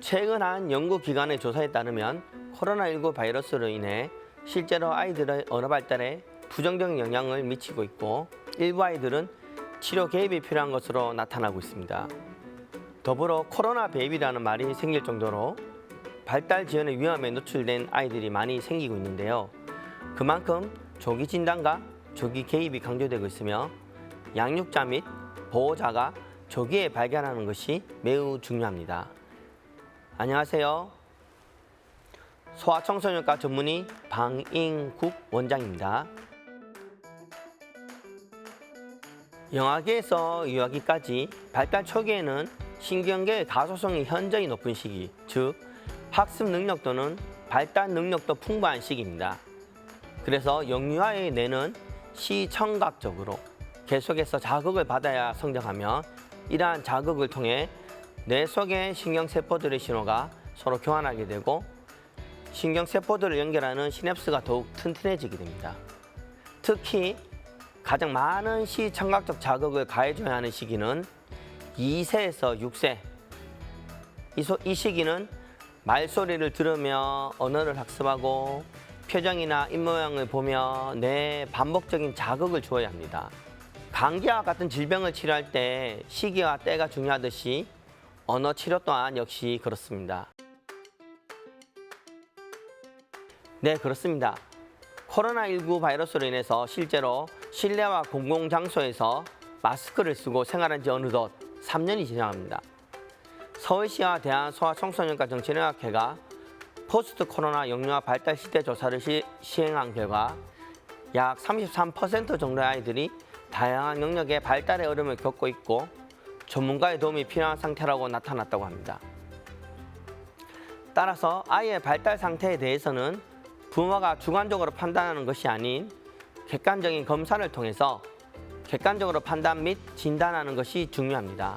최근 한 연구기관의 조사에 따르면 코로나19 바이러스로 인해 실제로 아이들의 언어 발달에 부정적인 영향을 미치고 있고 일부 아이들은 치료 개입이 필요한 것으로 나타나고 있습니다. 더불어 코로나 베이비라는 말이 생길 정도로 발달 지연의 위험에 노출된 아이들이 많이 생기고 있는데요. 그만큼 조기 진단과 조기 개입이 강조되고 있으며 양육자 및 보호자가 조기에 발견하는 것이 매우 중요합니다. 안녕하세요. 소아청소년과 전문의 방인국 원장입니다. 영아기에서 유아기까지 발달 초기에는 신경계의 가소성이 현저히 높은 시기, 즉 학습 능력도는 발달 능력도 풍부한 시기입니다. 그래서 영유아의 뇌는 시청각적으로 계속해서 자극을 받아야 성장하며 이러한 자극을 통해 뇌 속의 신경세포들의 신호가 서로 교환하게 되고 신경세포들을 연결하는 시냅스가 더욱 튼튼해지게 됩니다. 특히 가장 많은 시청각적 자극을 가해줘야 하는 시기는 2세에서 6세. 이 시기는 말소리를 들으며 언어를 학습하고 표정이나 입모양을 보며 뇌에 반복적인 자극을 주어야 합니다. 감기와 같은 질병을 치료할 때 시기와 때가 중요하듯이 언어 치료 또한 역시 그렇습니다. 네, 그렇습니다. 코로나19 바이러스로 인해서 실제로 실내와 공공장소에서 마스크를 쓰고 생활한 지 어느덧 3년이 지나갑니다. 서울시와 대한소아청소년과 정신의학회가 포스트 코로나 영유아 발달 시대 조사를 시행한 결과 약 33% 정도의 아이들이 다양한 영역의 발달의 어려움을 겪고 있고 전문가의 도움이 필요한 상태라고 나타났다고 합니다. 따라서 아이의 발달 상태에 대해서는 부모가 주관적으로 판단하는 것이 아닌 객관적인 검사를 통해서 객관적으로 판단 및 진단하는 것이 중요합니다.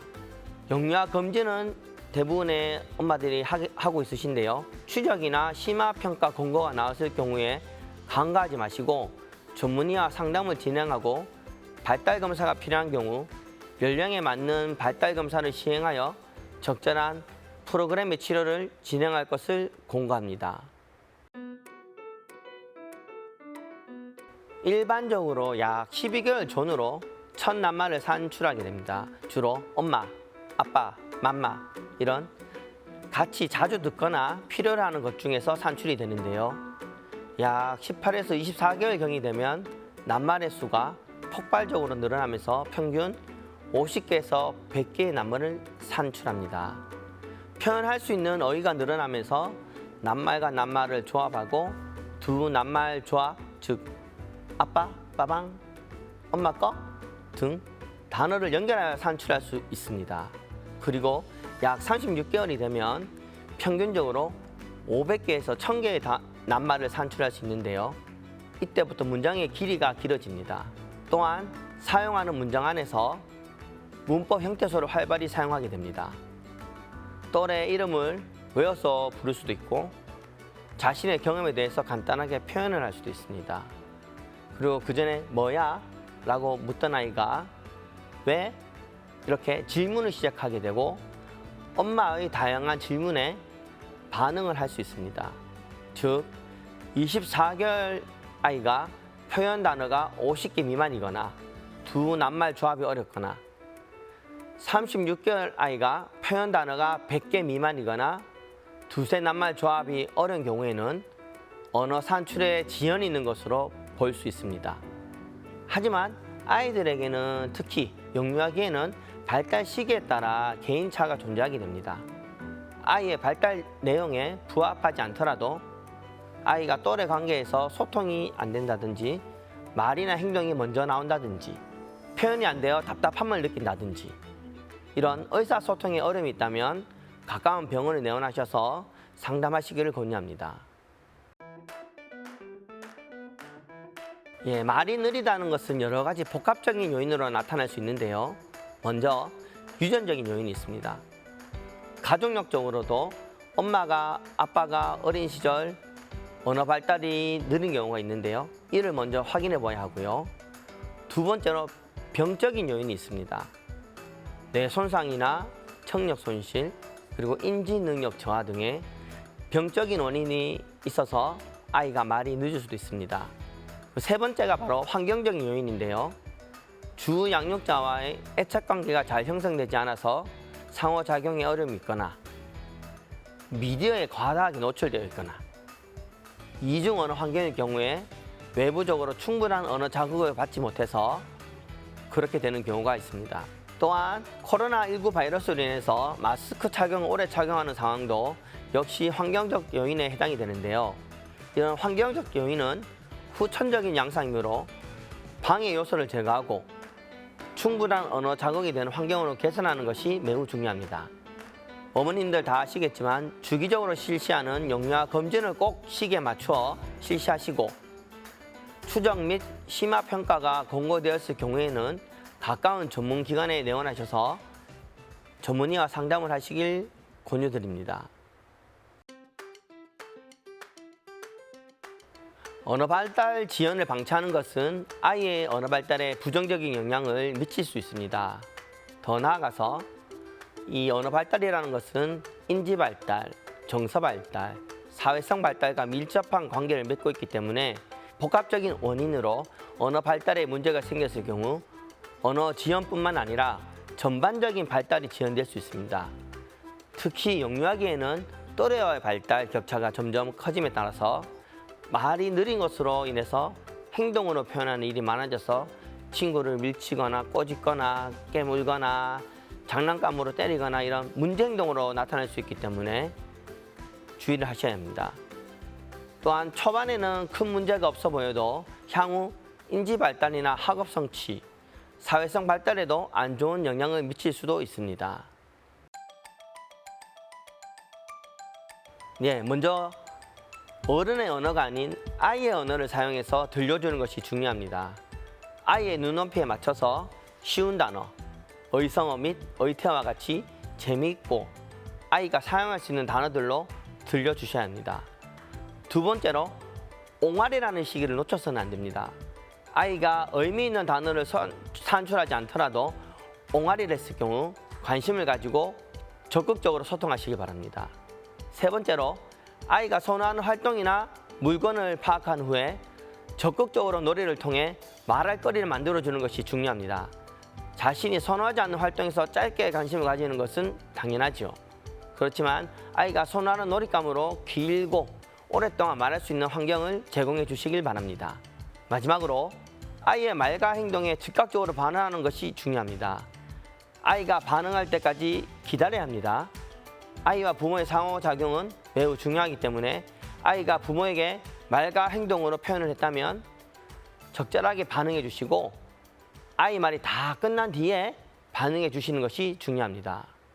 영유아 검진은 대부분의 엄마들이 하고 있으신데요. 추적이나 심화평가 권고가 나왔을 경우에 간과하지 마시고 전문의와 상담을 진행하고 발달 검사가 필요한 경우 연령에 맞는 발달 검사를 시행하여 적절한 프로그램의 치료를 진행할 것을 권고합니다. 일반적으로 약 12개월 전후로 첫 낱말을 산출하게 됩니다. 주로 엄마, 아빠, 맘마 이런 같이 자주 듣거나 필요로 하는 것 중에서 산출이 되는데요. 약 18에서 24개월경이 되면 낱말의 수가 폭발적으로 늘어나면서 평균 50개에서 100개의 낱말을 산출합니다. 표현할 수 있는 어휘가 늘어나면서 낱말과 낱말을 조합하고 두 낱말 조합, 즉 아빠, 빠방, 엄마 거 등 단어를 연결하여 산출할 수 있습니다. 그리고 약 36개월이 되면 평균적으로 500개에서 1000개의 낱말을 산출할 수 있는데요. 이때부터 문장의 길이가 길어집니다. 또한 사용하는 문장 안에서 문법 형태소를 활발히 사용하게 됩니다. 또래 이름을 외워서 부를 수도 있고 자신의 경험에 대해서 간단하게 표현을 할 수도 있습니다. 그리고 그 전에 뭐야? 라고 묻던 아이가 왜? 이렇게 질문을 시작하게 되고 엄마의 다양한 질문에 반응을 할 수 있습니다. 즉 24개월 아이가 표현 단어가 50개 미만이거나 두 낱말 조합이 어렵거나 36개월 아이가 표현 단어가 100개 미만이거나 두세 낱말 조합이 어려운 경우에는 언어 산출에 지연이 있는 것으로 볼 수 있습니다. 하지만 아이들에게는 특히 영유아기에는 발달 시기에 따라 개인차가 존재하게 됩니다. 아이의 발달 내용에 부합하지 않더라도 아이가 또래 관계에서 소통이 안 된다든지 말이나 행동이 먼저 나온다든지 표현이 안 되어 답답함을 느낀다든지 이런 의사소통에 어려움이 있다면 가까운 병원에 내원하셔서 상담하시기를 권유합니다. 말이 느리다는 것은 여러 가지 복합적인 요인으로 나타날 수 있는데요. 먼저 유전적인 요인이 있습니다. 가족력적으로도 엄마가, 아빠가 어린 시절 언어 발달이 느린 경우가 있는데요. 이를 먼저 확인해 봐야 하고요. 두 번째로 병적인 요인이 있습니다. 뇌 손상이나 청력 손실, 그리고 인지 능력 저하 등의 병적인 원인이 있어서 아이가 말이 늦을 수도 있습니다. 세 번째가 바로 환경적인 요인인데요. 주 양육자와의 애착관계가 잘 형성되지 않아서 상호작용에 어려움이 있거나 미디어에 과다하게 노출되어 있거나 이중 언어 환경의 경우에 외부적으로 충분한 언어 자극을 받지 못해서 그렇게 되는 경우가 있습니다. 또한 코로나19 바이러스로 인해서 마스크 착용을 오래 착용하는 상황도 역시 환경적 요인에 해당이 되는데요. 이런 환경적 요인은 후천적인 양상이므로 방해 요소를 제거하고 충분한 언어 자극이 되는 환경으로 개선하는 것이 매우 중요합니다. 어머님들 다 아시겠지만 주기적으로 실시하는 영유아 검진을 꼭 시기에 맞추어 실시하시고 추적 및 심화 평가가 권고되었을 경우에는 가까운 전문기관에 내원하셔서 전문의와 상담을 하시길 권유드립니다. 언어 발달 지연을 방치하는 것은 아이의 언어 발달에 부정적인 영향을 미칠 수 있습니다. 더 나아가서 이 언어 발달이라는 것은 인지 발달, 정서 발달, 사회성 발달과 밀접한 관계를 맺고 있기 때문에 복합적인 원인으로 언어 발달에 문제가 생겼을 경우 언어 지연뿐만 아니라 전반적인 발달이 지연될 수 있습니다. 특히 영유아기에는 또래와의 발달 격차가 점점 커짐에 따라서 말이 느린 것으로 인해서 행동으로 표현하는 일이 많아져서 친구를 밀치거나 꼬집거나 깨물거나 장난감으로 때리거나 이런 문제 행동으로 나타날 수 있기 때문에 주의를 하셔야 합니다. 또한 초반에는 큰 문제가 없어 보여도 향후 인지 발달이나 학업 성취, 사회성 발달에도 안 좋은 영향을 미칠 수도 있습니다. 먼저 어른의 언어가 아닌 아이의 언어를 사용해서 들려주는 것이 중요합니다. 아이의 눈높이에 맞춰서 쉬운 단어, 의성어 및 의태어와 같이 재미있고 아이가 사용할 수 있는 단어들로 들려주셔야 합니다. 두 번째로 옹알이라는 시기를 놓쳐서는 안 됩니다. 아이가 의미 있는 단어를 산출하지 않더라도 옹알이를 했을 경우 관심을 가지고 적극적으로 소통하시기 바랍니다. 세 번째로 아이가 선호하는 활동이나 물건을 파악한 후에 적극적으로 놀이를 통해 말할 거리를 만들어주는 것이 중요합니다. 자신이 선호하지 않는 활동에서 짧게 관심을 가지는 것은 당연하죠. 그렇지만 아이가 선호하는 놀잇감으로 길고 오랫동안 말할 수 있는 환경을 제공해 주시길 바랍니다. 마지막으로 아이의 말과 행동에 즉각적으로 반응하는 것이 중요합니다. 아이가 반응할 때까지 기다려야 합니다. 아이와 부모의 상호작용은 매우 중요하기 때문에 아이가 부모에게 말과 행동으로 표현을 했다면 적절하게 반응해 주시고 아이 말이 다 끝난 뒤에 반응해 주시는 것이 중요합니다.